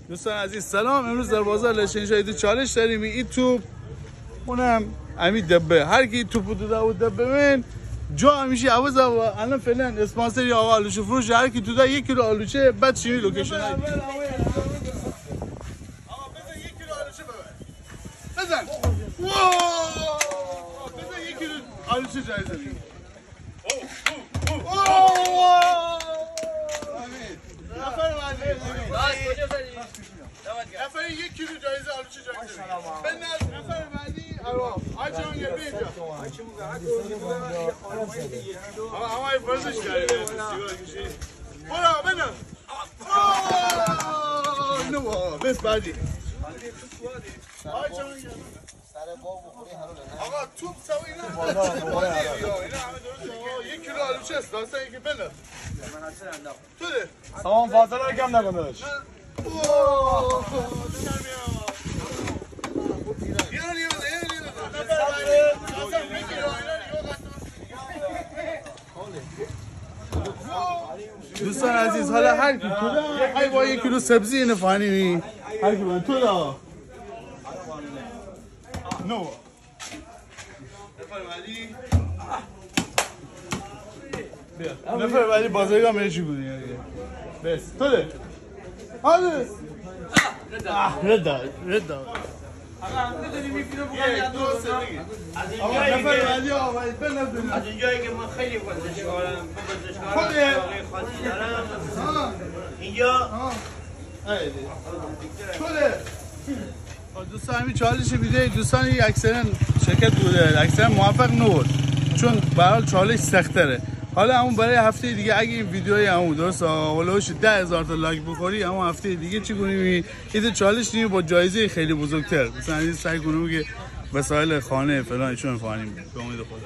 دوستان عزیز سلام. امروز در بازار لشنشاهی چالش داریم. این توپ اونم امید دبه، هر کی توپو داده و دبه من جا همیشه عوض و الان فعلا اسپانسر یا آقا آلوچه فروش، هر کی تو ده 1 کیلو آلوچه بعد شیمی لوکیشن آقا بزن 1 کیلو آلوچه بزن بزن 1 کیلو آلوچه جایزه بگیر. نفر 1 کیلو جایزه آلوچه جایزه بگیر. نفر بعدی آجان یه بیجا ama fazla çıkarıyor. Bora bana. Ne bu? Bes badi. Aga tut savina. یک کیلو آلوچه است. داستان یکی بنه. توده. Tamam fazla kem ne konuş? دوستان عزیز حالا هر کی تو های با 1 کیلو سبزی نفانی هر کی من تو دا نو نفر بعدی بازارگاه میشی بودی بس تو ده حاله ردا از اینجایی که من خیلی ورزشکارم اینجا دوستان همین چالش ویدیو دوستانی اکثرا شرکت بوده، اکثرا موفق نبود چون به هر حال چالش سخت‌تره. حالا همون برای هفته دیگه اگه این ویدیوی همون درست اولش 10,000 تا لایک بخوری، همون هفته دیگه چی کنیم؟ این چالش دیگه با جایزه خیلی بزرگتر مثلا سعی کنیم که وسایل خانه فلان چون فانی به امید خدا.